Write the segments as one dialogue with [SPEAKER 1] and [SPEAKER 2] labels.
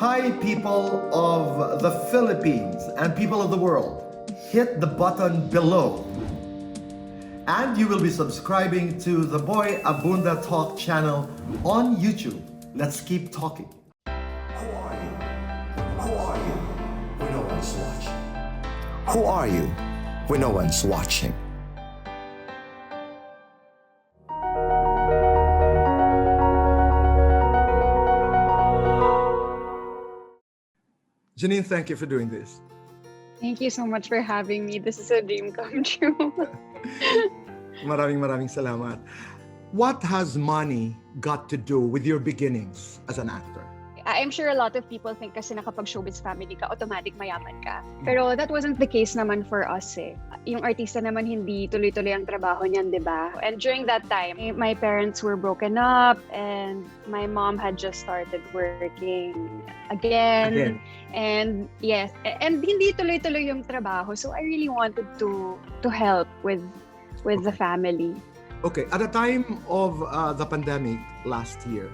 [SPEAKER 1] Hi, people of the Philippines and people of the world. Hit the button below. And you will be subscribing to the Boy Abunda Talk channel on YouTube. Let's keep talking.
[SPEAKER 2] Who are you? Who are you when no one's watching? Who are you when no one's watching?
[SPEAKER 1] Janine, thank you for doing this.
[SPEAKER 3] Thank you so much for having me. This is a dream come true.
[SPEAKER 1] Maraming salamat. What has money got to do with your beginnings as an actor?
[SPEAKER 3] I'm sure a lot of people think kasi nakapag-showbiz family ka, automatic mayaman ka. Pero that wasn't the case naman for us eh. Yung artista naman hindi tuloy-tuloy ang trabaho niyan, di ba? And during that time, my parents were broken up and my mom had just started working again. And yes, and hindi tuloy-tuloy yung trabaho. So I really wanted to help with the family.
[SPEAKER 1] Okay, at the time of the pandemic last year,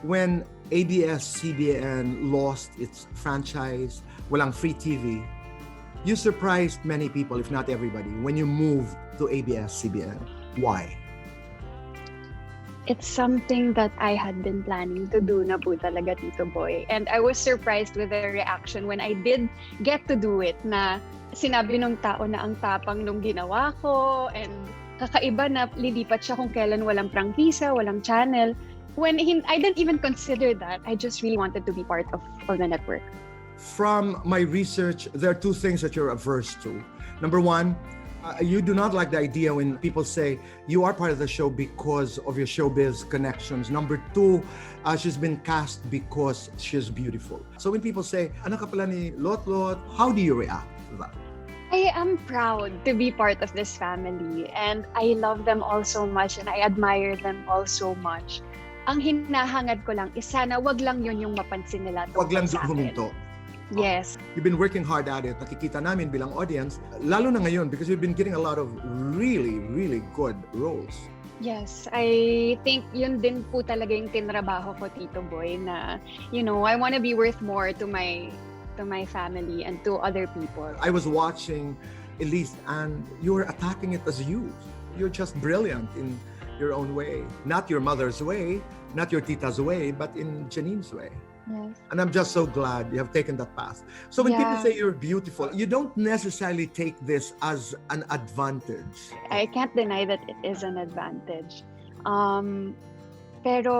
[SPEAKER 1] when ABS-CBN lost its franchise, walang free TV, you surprised many people, if not everybody, when you moved to ABS-CBN. Why?
[SPEAKER 3] It's something that I had been planning to do na po talaga, Tito Boy. And I was surprised with the reaction when I did get to do it, na sinabi nung tao na ang tapang nung ginawa ko, and kakaiba na lilipat siya kung kailan walang prangkisa, walang channel. When I didn't even consider that, I just really wanted to be part of the network.
[SPEAKER 1] From my research, there are two things that you're averse to. Number one, you do not like the idea when people say you are part of the show because of your showbiz connections. Number two, she's been cast because she's beautiful. So when people say, anak ka pala ni Lot Lot, how do you react to that?
[SPEAKER 3] I am proud to be part of this family, and I love them all so much, and I admire them all so much. Ang hinahangad ko lang is sana wag lang yun yung mapansin nila.
[SPEAKER 1] Wag lang
[SPEAKER 3] sa akin.
[SPEAKER 1] huminto.
[SPEAKER 3] Yes.
[SPEAKER 1] You've been working hard at it. Nakikita namin bilang audience, lalo na ngayon because you've been getting a lot of really, really good roles.
[SPEAKER 3] Yes, I think yun din po talaga yung tinrabaho ko, Tito Boy, na, I want to be worth more to my family and to other people.
[SPEAKER 1] I was watching Elise and you were attacking it as you. You're just brilliant in your own way. Not your mother's way, not your tita's way, but in Janine's way.
[SPEAKER 3] Yes.
[SPEAKER 1] And I'm just so glad you have taken that path. So when people
[SPEAKER 3] Yeah.
[SPEAKER 1] say you're beautiful, you don't necessarily take this as an advantage.
[SPEAKER 3] I can't deny that it is an advantage. Pero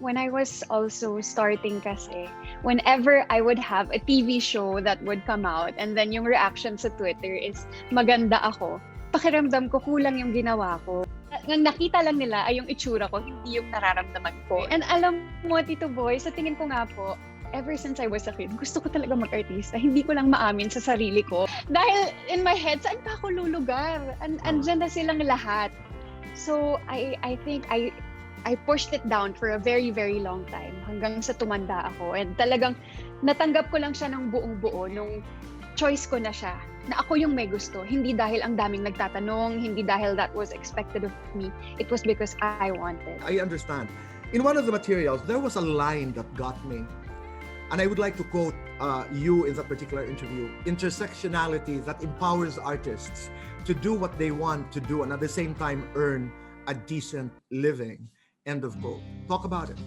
[SPEAKER 3] when I was also starting kasi, whenever I would have a TV show that would come out and then yung reaction sa Twitter is maganda ako, pakiramdam ko kulang yung ginawa ko. Ang nakita lang nila ay yung itsura ko, hindi yung nararamdaman ko. And alam mo, Tito Boy, sa tingin ko nga po, ever since I was a kid, gusto ko talaga mag-artista. Hindi ko lang maamin sa sarili ko. Dahil in my head, saan pa ako lulugar? Andyan na silang lahat. So I think I pushed it down for a very, very long time hanggang sa tumanda ako. And talagang natanggap ko lang siya ng buong-buo nung choice ko na siya, na ako yung may gusto. Hindi dahil ang daming nagtatanong, hindi dahil that was expected of me. It was because I wanted.
[SPEAKER 1] I understand. In one of the materials, there was a line that got me. And I would like to quote you in that particular interview. Intersectionality that empowers artists to do what they want to do and at the same time earn a decent living. End of quote. Talk about it.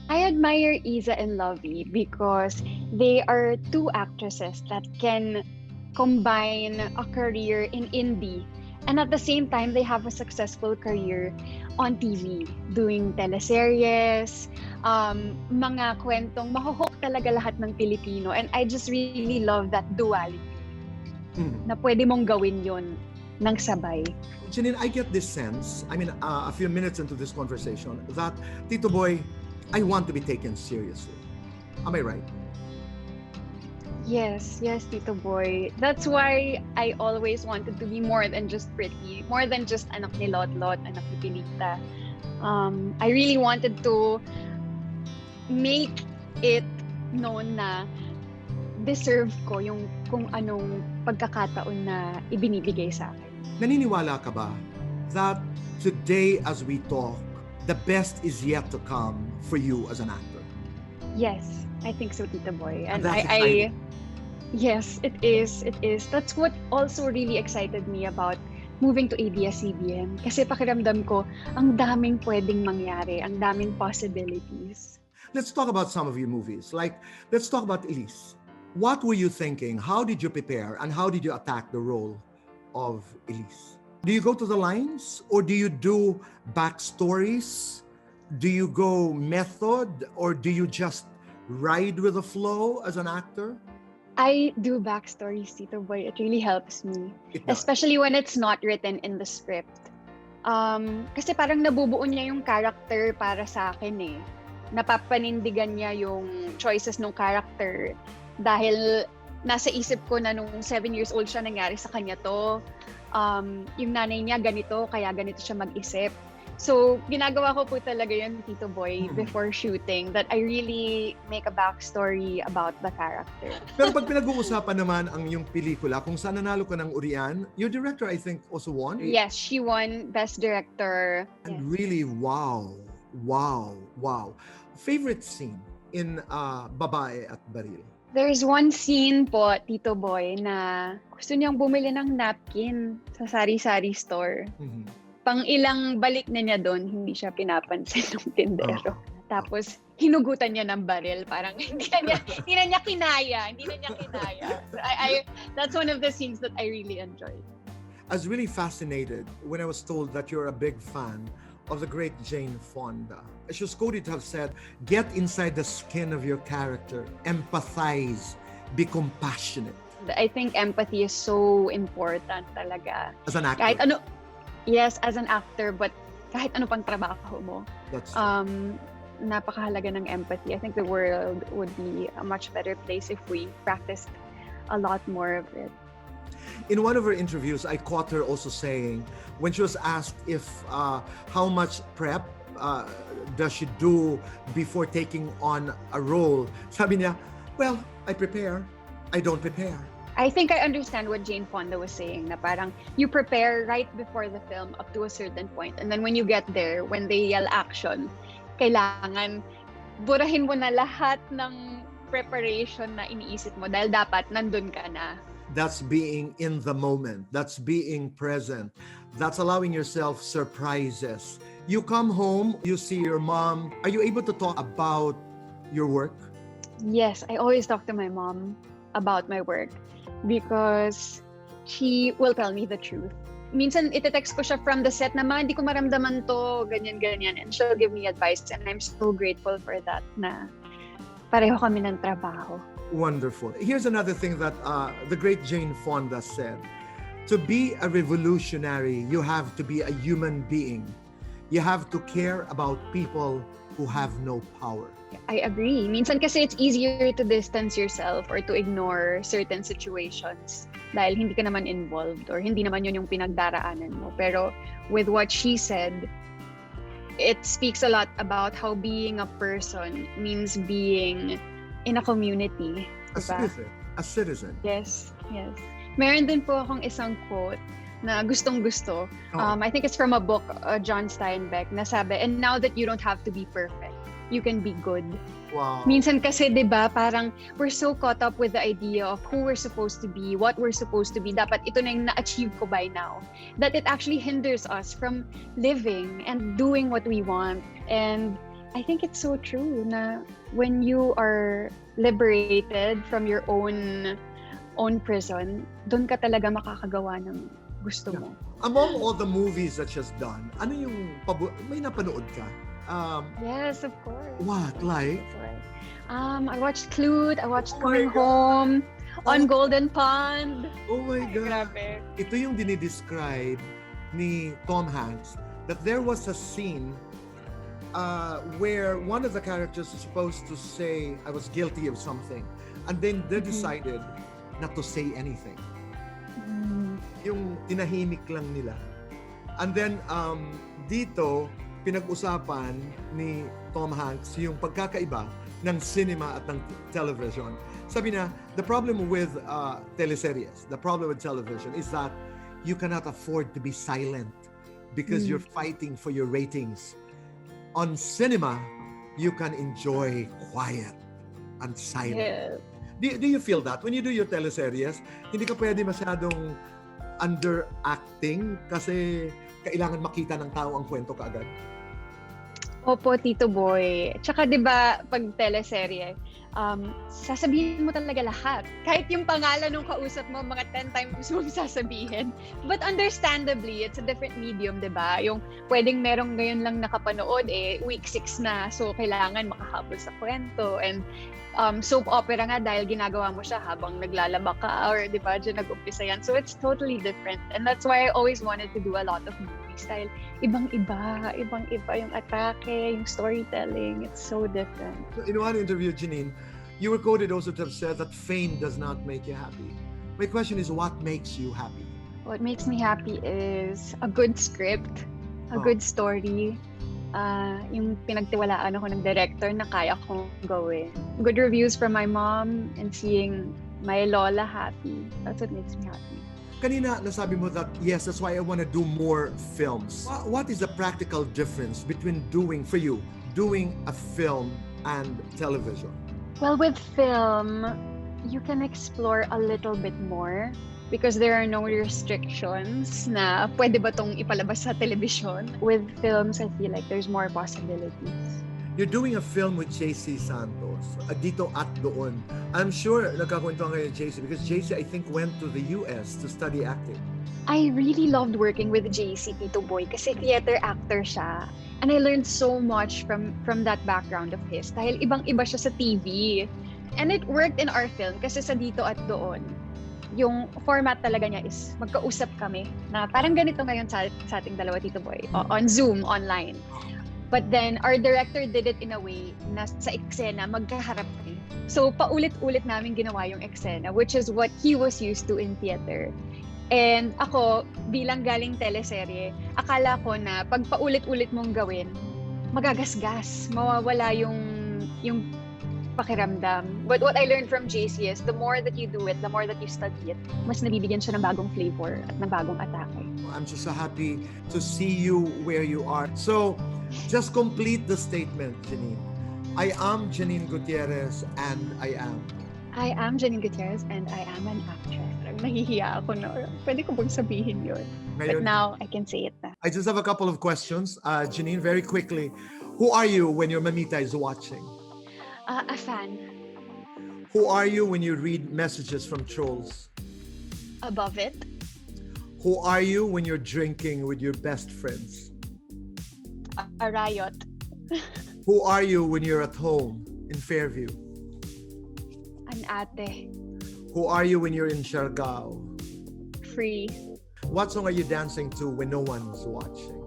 [SPEAKER 3] I admire Isa and Lovey because they are two actresses that can combine a career in indie and at the same time they have a successful career on TV, doing teleseries, mga kwentong mahuhok talaga lahat ng Pilipino, and I just really love that duality na pwede mong gawin yun ng sabay.
[SPEAKER 1] Janine, I get this sense, a few minutes into this conversation, that Tito Boy, I want to be taken seriously. Am I right?
[SPEAKER 3] Yes, Tito Boy. That's why I always wanted to be more than just pretty, more than just anak ni Lot Lot, anak ni Pilita. I really wanted to make it known na deserve ko yung kung anong pagkakataon na ibinibigay sa akin.
[SPEAKER 1] Naniniwala ka ba that today as we talk, the best is yet to come for you as an actor?
[SPEAKER 3] Yes. I think so, Tito Boy. And
[SPEAKER 1] That's
[SPEAKER 3] I
[SPEAKER 1] exciting.
[SPEAKER 3] yes, it is. It is. That's what also really excited me about moving to ABS-CBN. Kasi pakiramdam ko, ang daming pwedeng mangyari, ang daming possibilities.
[SPEAKER 1] Let's talk about some of your movies. Like, let's talk about Elise. What were you thinking? How did you prepare? And how did you attack the role of Elise? Do you go to the lines? Or do you do backstories? Do you go method? Or do you just ride with the flow as an actor?
[SPEAKER 3] I do backstories, Tito Boy. It really helps me.
[SPEAKER 1] It does.
[SPEAKER 3] Especially when it's not written in the script. Kasi parang nabubuo niya yung character para sa akin eh. Napapanindigan niya yung choices ng character dahil nasa isip ko na nung 7 years old siya nangyari sa kanya to. Yung nanay niya ganito, kaya ganito siya mag-isip. So, ginagawa ko po talaga yun, Tito Boy, before shooting, that I really make a backstory about the character.
[SPEAKER 1] Pero pag pinag-uusapan naman ang yung pelikula, kung saan nanalo ka ng Urian, your director, I think, also won.
[SPEAKER 3] Yes, she won Best Director.
[SPEAKER 1] And
[SPEAKER 3] Yes.
[SPEAKER 1] really, wow. Favorite scene in Babae at Baril?
[SPEAKER 3] There's one scene po, Tito Boy, na gusto niyang bumili ng napkin sa sari-sari store.
[SPEAKER 1] Mhm.
[SPEAKER 3] Pang ilang balik na niya doon, hindi siya pinapansin ng tindero. Tapos, hinugutan niya ng baril. Parang hindi na niya kinaya. So, that's one of the scenes that I really enjoyed.
[SPEAKER 1] I was really fascinated when I was told that you're a big fan of the great Jane Fonda. She was quoted to have said, "Get inside the skin of your character, empathize, be compassionate."
[SPEAKER 3] I think empathy is so important talaga.
[SPEAKER 1] As an actor.
[SPEAKER 3] Kahit ano, yes, as an actor, but kahit ano pang trabaho mo.
[SPEAKER 1] That's
[SPEAKER 3] Napakahalaga ng empathy. I think the world would be a much better place if we practiced a lot more of it.
[SPEAKER 1] In one of her interviews, I caught her also saying, when she was asked if how much prep does she do before taking on a role, sabi niya, well, I prepare, I don't prepare.
[SPEAKER 3] I think I understand what Jane Fonda was saying, na parang you prepare right before the film up to a certain point. And then when you get there, when they yell action, kailangan burahin mo na lahat ng preparation na iniisip mo dahil dapat nandun ka na.
[SPEAKER 1] That's being in the moment. That's being present. That's allowing yourself surprises. You come home, you see your mom. Are you able to talk about your work?
[SPEAKER 3] Yes, I always talk to my mom about my work because she will tell me the truth. Minsan, ite-text ko siya from the set na, "Ma, hindi ko maramdaman to, ganyan. And she'll give me advice. And I'm so grateful for that na pareho kami ng trabaho.
[SPEAKER 1] Wonderful. Here's another thing that the great Jane Fonda said. To be a revolutionary, you have to be a human being. You have to care about people who have no power.
[SPEAKER 3] I agree. Minsan kasi it's easier to distance yourself or to ignore certain situations dahil hindi ka naman involved or hindi naman yun yung pinagdaraanan mo. Pero with what she said, it speaks a lot about how being a person means being in a community.
[SPEAKER 1] A citizen.
[SPEAKER 3] Yes. Meron din po akong isang quote na gustong-gusto. I think it's from a book, John Steinbeck, na sabi, "And now that you don't have to be perfect, you can be good."
[SPEAKER 1] Wow.
[SPEAKER 3] Minsan kasi, di ba, parang we're so caught up with the idea of who we're supposed to be, what we're supposed to be. Dapat ito na yung na-achieve ko by now. That it actually hinders us from living and doing what we want. And I think it's so true na when you are liberated from your own prison, doon ka talaga makakagawa ng gusto mo.
[SPEAKER 1] Among all the movies that she's done, ano yung may napanood ka?
[SPEAKER 3] Yes, of course.
[SPEAKER 1] What? Like?
[SPEAKER 3] I watched Clute, I watched Coming Home, On Golden Pond.
[SPEAKER 1] Oh my God.
[SPEAKER 3] Grabe.
[SPEAKER 1] Ito yung dinidescribe ni Tom Hanks, that there was a scene where one of the characters is supposed to say, "I was guilty of something." And then they decided not to say anything. Yung tinahimik lang nila. And then, dito, pinag-usapan ni Tom Hanks yung pagkakaiba ng cinema at ng television. Sabi na, the problem with teleseries, the problem with television is that you cannot afford to be silent because you're fighting for your ratings. On cinema, you can enjoy quiet. and silent.
[SPEAKER 3] Yeah.
[SPEAKER 1] Do you feel that? When you do your teleseries, hindi ka pwede masyadong underacting kasi kailangan makita ng tao ang kwento kaagad?
[SPEAKER 3] Opo, Tito Boy. Tsaka 'di ba pag teleserye, sasabihin mo talaga lahat. Kahit yung pangalan ng kausap mo, mga 10 times mong sasabihin. But understandably, it's a different medium, 'di ba? Yung pwedeng merong ngayon lang nakapanood, week 6 na. So, kailangan makahabol sa kwento. And soap opera nga dahil ginagawa mo siya habang naglalaba ka or 'di ba, diyan nag-umpisa yan. So, it's totally different. And that's why I always wanted to do a lot of movies dahil ibang-iba yung atake, yung storytelling. It's so different.
[SPEAKER 1] In one interview, Janine, you were quoted also to have said that fame does not make you happy. My question is, what makes you happy?
[SPEAKER 3] What makes me happy is a good script, a good story, yung pinagtiwalaan ako ng director na kaya kong gawin. Good reviews from my mom and seeing my lola happy. That's what makes me happy.
[SPEAKER 1] Kanina, nasabi mo that, yes, that's why I want to do more films. What is the practical difference between doing a film and television?
[SPEAKER 3] Well, with film, you can explore a little bit more because there are no restrictions na pwede ba tong ipalabas sa television. With films, I feel like there's more possibilities.
[SPEAKER 1] You're doing a film with JC Santos, dito at doon. I'm sure nagkakwentuhan kayo JC because JC, I think, went to the US to study acting.
[SPEAKER 3] I really loved working with JC, Tito Boy, kasi theater actor siya. And I learned so much from that background of his dahil ibang-iba siya sa TV. And it worked in our film kasi sa dito at doon. Yung format talaga niya is magkausap kami na parang ganito ngayon sa ating dalawa, Tito Boy, on Zoom, online. But then, our director did it in a way na sa eksena, magkaharap kami. So, paulit-ulit namin ginawa yung eksena, which is what he was used to in theater. And ako, bilang galing teleserye, akala ko na pag paulit-ulit mong gawin, magagasgas, mawawala yung pakiramdam. But what I learned from JC is the more that you do it, the more that you study it, mas nabibigyan siya ng bagong flavor at ng bagong atake.
[SPEAKER 1] I'm just so happy to see you where you are. So, just complete the statement, Janine. I am Janine Gutierrez and I am
[SPEAKER 3] Janine Gutierrez and I am an actress. Nahihiya ako na. Pwede ko bang sabihin yun? But now, I can say it na.
[SPEAKER 1] I just have a couple of questions. Janine, very quickly. Who are you when your mamita is watching?
[SPEAKER 3] A fan.
[SPEAKER 1] Who are you when you read messages from trolls?
[SPEAKER 3] Above it.
[SPEAKER 1] Who are you when you're drinking with your best friends?
[SPEAKER 3] A riot.
[SPEAKER 1] Who are you when you're at home in Fairview?
[SPEAKER 3] An ate.
[SPEAKER 1] Who are you when you're in Siargao?
[SPEAKER 3] Free.
[SPEAKER 1] What song are you dancing to when no one is watching?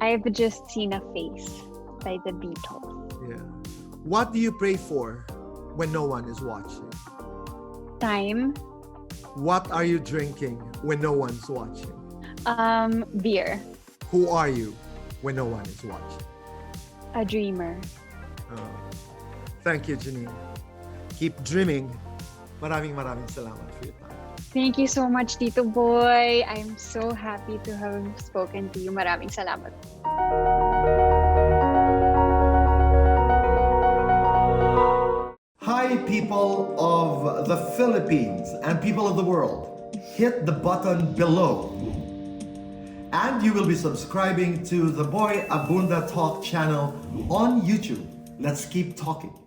[SPEAKER 3] I've just seen a face by the Beatles.
[SPEAKER 1] Yeah. What do you pray for when no one is watching?
[SPEAKER 3] Time.
[SPEAKER 1] What are you drinking when no one's watching?
[SPEAKER 3] Beer.
[SPEAKER 1] Who are you when no one is watching?
[SPEAKER 3] A dreamer.
[SPEAKER 1] Thank you, Janine. Keep dreaming. Maraming salamat for your time.
[SPEAKER 3] Thank you so much, Tito Boy. I'm so happy to have spoken to you. Maraming salamat.
[SPEAKER 1] Hi, people of the Philippines and people of the world. Hit the button below. And you will be subscribing to the Boy Abunda Talk channel on YouTube. Let's keep talking.